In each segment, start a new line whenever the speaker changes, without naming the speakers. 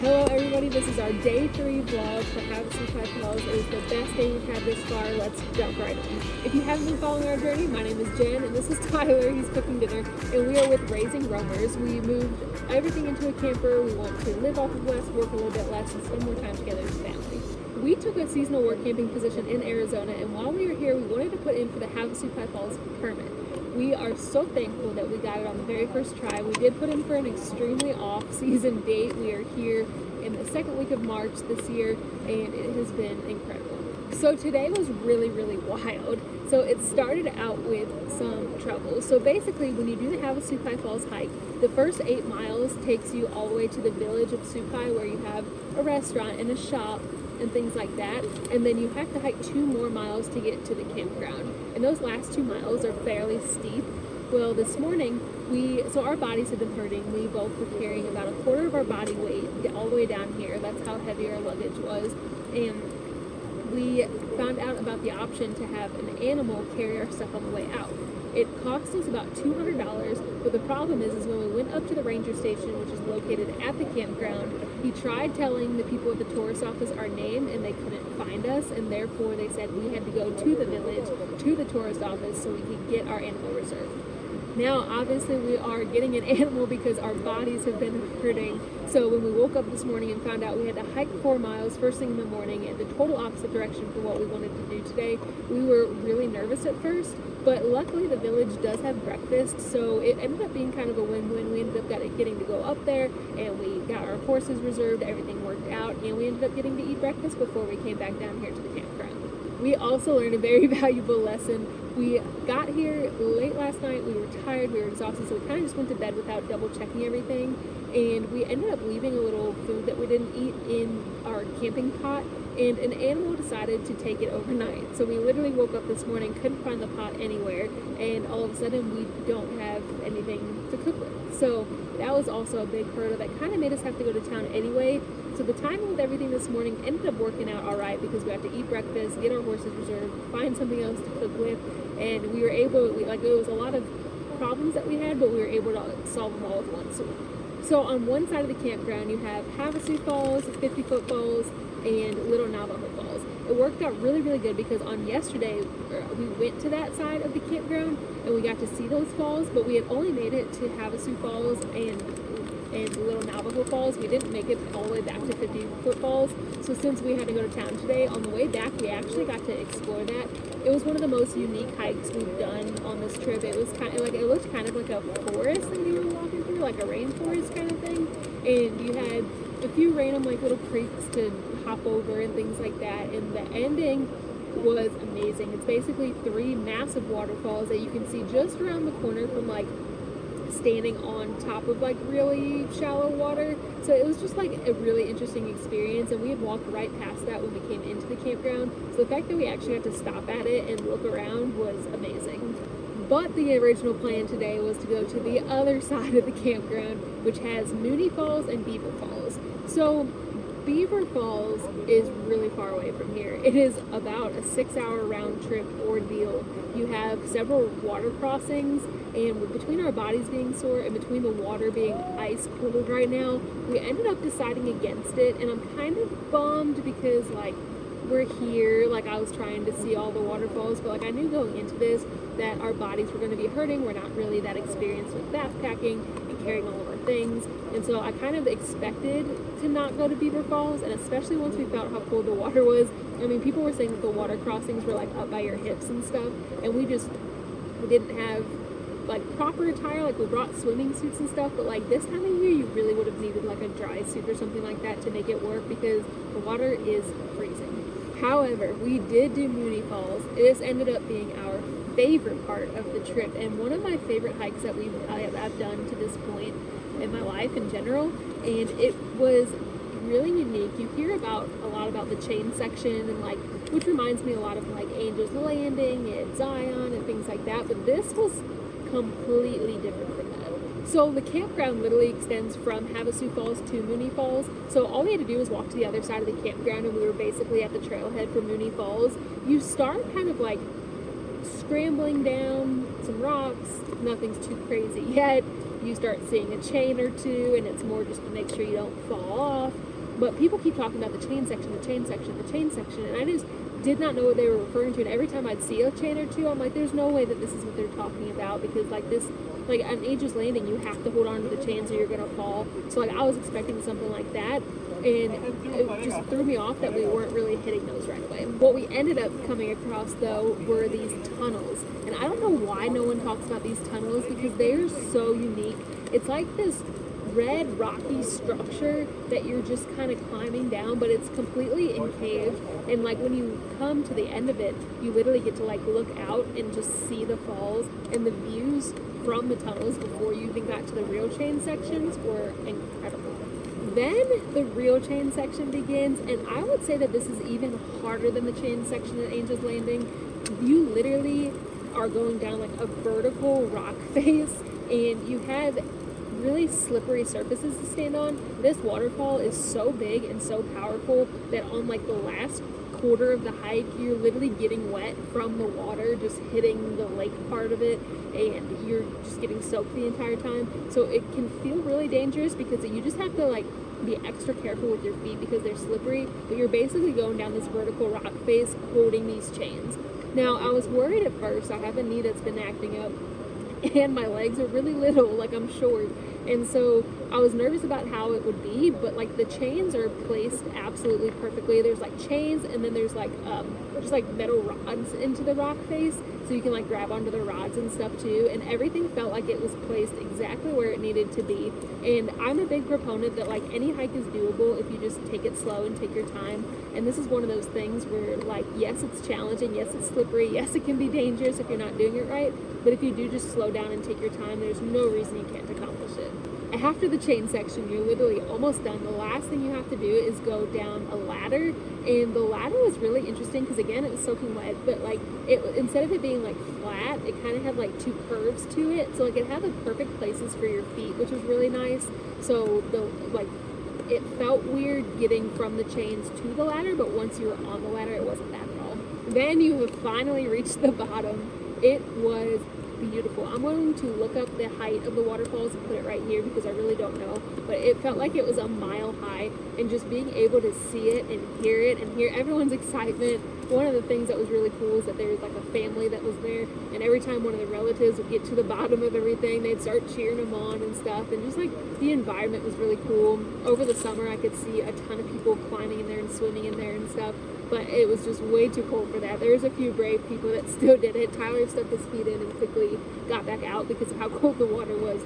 Hello everybody, this is our day 3 vlog for Havasupai Falls. It is the best day we've had this far. Let's jump right in. If you haven't been following our journey, my name is Jen and this is Tyler. He's cooking dinner and we are with Raising Roamers. We moved everything into a camper. We want to live off of less, work a little bit less, and spend more time together as a family. We took a seasonal work camping position in Arizona, and while we were here, we wanted to put in for the Havasupai Falls permit. We are so thankful that we got it on the very first try. We did put in for an extremely off-season date. We are here in the second week of March this year, and it has been incredible. So today was really wild. So it started out with some trouble. So basically, when you do the Havasupai Falls hike, the first 8 miles takes you all the way to the village of Supai, where you have a restaurant and a shop and things like that, and then you have to hike 2 more miles to get to the campground, and those last 2 miles are fairly steep. Well, this morning so our bodies have been hurting. We both were carrying about a quarter of our body weight all the way down here. That's how heavy our luggage was, and we found out about the option to have an animal carry our stuff on the way out. It cost us about $200, but the problem is when we went up to the ranger station, which is located at the campground, he tried telling the people at the tourist office our name and they couldn't find us, and therefore they said we had to go to the village, to the tourist office, so we could get our animal reserved. Now, obviously, we are getting an animal because our bodies have been hurting. So when we woke up this morning and found out we had to hike 4 miles first thing in the morning in the total opposite direction for what we wanted to do today, we were really nervous at first. But luckily, the village does have breakfast, so it ended up being kind of a win-win. We ended up getting to go up there, and we got our horses reserved, everything worked out, and we ended up getting to eat breakfast before we came back down here to the campground. We also learned a very valuable lesson. We got here late last night, we were tired, we were exhausted, so we kind of just went to bed without double checking everything, and we ended up leaving a little food that we didn't eat in our camping pot, and an animal decided to take it overnight. So we literally woke up this morning, couldn't find the pot anywhere, and all of a sudden we don't have anything to cook with. So that was also a big hurdle that kind of made us have to go to town anyway. So the timing with everything this morning ended up working out all right because we had to eat breakfast, get our horses reserved, find something else to cook with, and we were able, it was a lot of problems that we had, but we were able to solve them all at once. So on one side of the campground, you have Havasupai Falls, 50-foot falls, and Little Navajo Falls. It worked out really good because on yesterday, we went to that side of the campground and we got to see those falls, but we had only made it to Havasupai Falls and Little Navajo Falls. We didn't make it all the way back to 50-foot falls. So since we had to go to town today, on the way back, we actually got to explore that. It was one of the most unique hikes we've done on this trip. It was kind of like, it looked kind of like a forest that you were walking through, like a rainforest kind of thing. And you had a few random little creeks to hop over and things like that. And the ending was amazing. It's basically 3 massive waterfalls that you can see just around the corner from standing on top of really shallow water. So it was just a really interesting experience, and we had walked right past that when we came into the campground. So the fact that we actually had to stop at it and look around was amazing. But the original plan today was to go to the other side of the campground, which has Mooney Falls and Beaver Falls. So Beaver Falls is really far away from here. It is about a 6-hour round trip ordeal. You have several water crossings, and between our bodies being sore and between the water being ice cold right now, we ended up deciding against it, and I'm kind of bummed because we're here, I was trying to see all the waterfalls, but I knew going into this that our bodies were going to be hurting. We're not really that experienced with backpacking and carrying all of our things, and so I kind of expected to not go to Beaver Falls, and especially once we found how cold the water was. I mean, people were saying that the water crossings were up by your hips and stuff, and we didn't have proper attire. We brought swimming suits and stuff, but this time of year you really would have needed a dry suit or something like that to make it work because the water is freezing. However, we did do Mooney Falls. This ended up being our favorite part of the trip, and one of my favorite hikes that I've done to this point in my life in general, and it was really unique. You hear a lot about the chain section, and which reminds me a lot of Angel's Landing and Zion and things like that, but this was completely different from that. So the campground literally extends from Havasupai Falls to Mooney Falls. So all we had to do was walk to the other side of the campground, and we were basically at the trailhead for Mooney Falls. You start kind of scrambling down some rocks. Nothing's too crazy yet. You start seeing a chain or two, and it's more just to make sure you don't fall off. But people keep talking about the chain section, the chain section, the chain section, and I just did not know what they were referring to. And every time I'd see a chain or two, I'm like, there's no way that this is what they're talking about, because like this, like on Angel's Landing, you have to hold on to the chains or you're gonna fall. So like I was expecting something like that, and it just threw me off that we weren't really hitting those right away. What we ended up coming across though were these tunnels, and I don't know why no one talks about these tunnels, because they're so unique. It's like this red rocky structure that you're just kind of climbing down, but it's completely encaved, and like when you come to the end of it, you literally get to like look out and just see the falls, and the views from the tunnels before you even got to the real chain sections were incredible. Then the real chain section begins, and I would say that this is even harder than the chain section at Angel's Landing. You literally are going down like a vertical rock face, and you have really slippery surfaces to stand on. This waterfall is so big and so powerful that on like the last quarter of the hike, you're literally getting wet from the water just hitting the lake part of it, and you're just getting soaked the entire time. So it can feel really dangerous because you just have to like be extra careful with your feet because they're slippery, but you're basically going down this vertical rock face holding these chains. Now I was worried at first. I have a knee that's been acting up, and my legs are really little, like I'm short, and so I was nervous about how it would be, but like the chains are placed absolutely perfectly. There's like chains, and then there's like just like metal rods into the rock face, so you can like grab onto the rods and stuff too, and everything felt like it was placed exactly where it needed to be. And I'm a big proponent that like any hike is doable if you just take it slow and take your time, and this is one of those things where like, yes, it's challenging, yes, it's slippery, yes, it can be dangerous if you're not doing it right, but if you do just slow down and take your time, there's no reason you can't accomplish it. After the chain section, you're literally almost done. The last thing you have to do is go down a ladder, and the ladder was really interesting because again, it was soaking wet, but like it, instead of it being like flat, it kind of had like two curves to it, so like it had the perfect places for your feet, which was really nice. So the like it felt weird getting from the chains to the ladder, but once you were on the ladder, it wasn't bad at all. Then you have finally reached the bottom. It was beautiful. I'm willing to look up the height of the waterfalls and put it right here because I really don't know, but it felt like it was a mile high, and just being able to see it and hear everyone's excitement. One of the things that was really cool is that there was like a family that was there, and every time one of the relatives would get to the bottom of everything, they'd start cheering them on and stuff, and just like the environment was really cool. Over the summer I could see a ton of people climbing in there and swimming in there and stuff, but it was just way too cold for that. There was a few brave people that still did it. Tyler stuck his feet in and quickly got back out because of how cold the water was.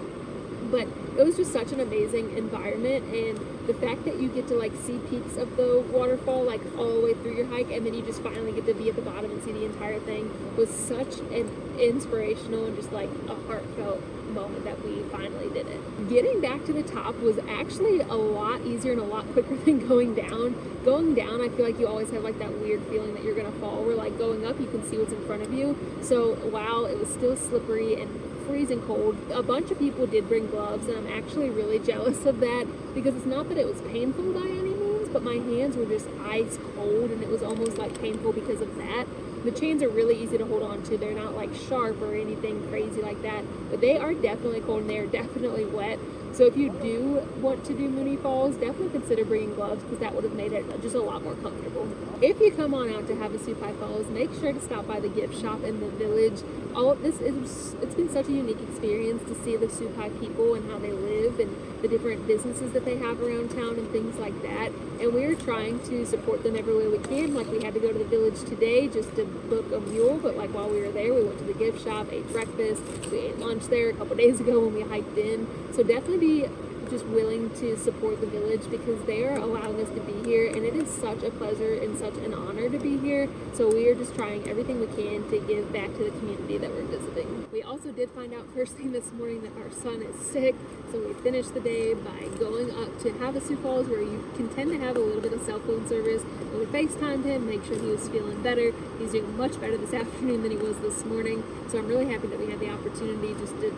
But it was just such an amazing environment, and the fact that you get to like see peaks of the waterfall like all the way through your hike, and then you just finally get to be at the bottom and see the entire thing, was such an inspirational and just like a heartfelt moment that we finally did it. Getting back to the top was actually a lot easier and a lot quicker than going down. Going down, I feel like you always have like that weird feeling that you're gonna fall, where like going up you can see what's in front of you. So while it was still slippery and freezing cold, a bunch of people did bring gloves, and I'm actually really jealous of that because it's not that it was painful by any means, but my hands were just ice cold, and it was almost like painful because of that. The chains are really easy to hold on to. They're not like sharp or anything crazy like that, but they are definitely cold and they are definitely wet. So if you do want to do Mooney Falls, definitely consider bringing gloves because that would have made it just a lot more comfortable. If you come on out to Havasupai Falls, make sure to stop by the gift shop in the village. All of this it's been such a unique experience to see the Supai people and how they live and the different businesses that they have around town and things like that. And we're trying to support them every way we can. Like we had to go to the village today just to book a mule, but like while we were there, we went to the gift shop, ate breakfast, we ate lunch there a couple days ago when we hiked in. So definitely be just willing to support the village because they are allowing us to be here, and it is such a pleasure and such an honor to be here. So we are just trying everything we can to give back to the community that we're visiting. We also did find out first thing this morning that our son is sick, so we finished the day by going up to Havasupai Falls, where you can tend to have a little bit of cell phone service. And we FaceTimed him, make sure he was feeling better. He's doing much better this afternoon than he was this morning, so I'm really happy that we had the opportunity just to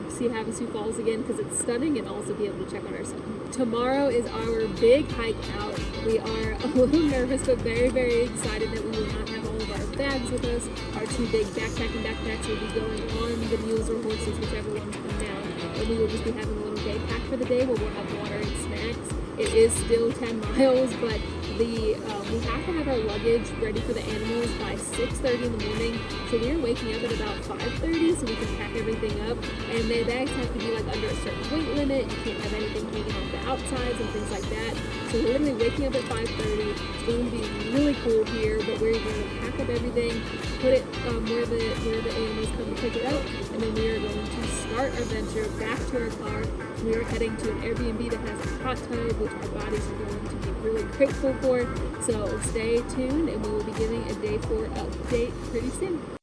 see Havasupai Falls again because it's stunning, and also be able to check on our son. Tomorrow is our big hike out. We are a little nervous but very, very excited that we will not have all of our bags with us. Our two big backpacks will be going on the mules or horses, whichever one come down, and we will just be having a little day pack for the day where we'll have water and snacks. It is still 10 miles, but we have to have our luggage ready for the animals by 6:30 in the morning. So we're waking up at about 5:30 so we can pack everything up. And the bags have to be like under a certain weight limit. You can't have anything hanging off the outsides and things like that. So we're literally waking up at 5:30. It's going to be really cold here, but we're going to pack up everything, put it where the animals come to pick it up, and then we are going to start our venture back to our car. We are heading to an Airbnb that has a hot tub, which our bodies are going to be really grateful for. So stay tuned, and we will be giving a day 4 update pretty soon.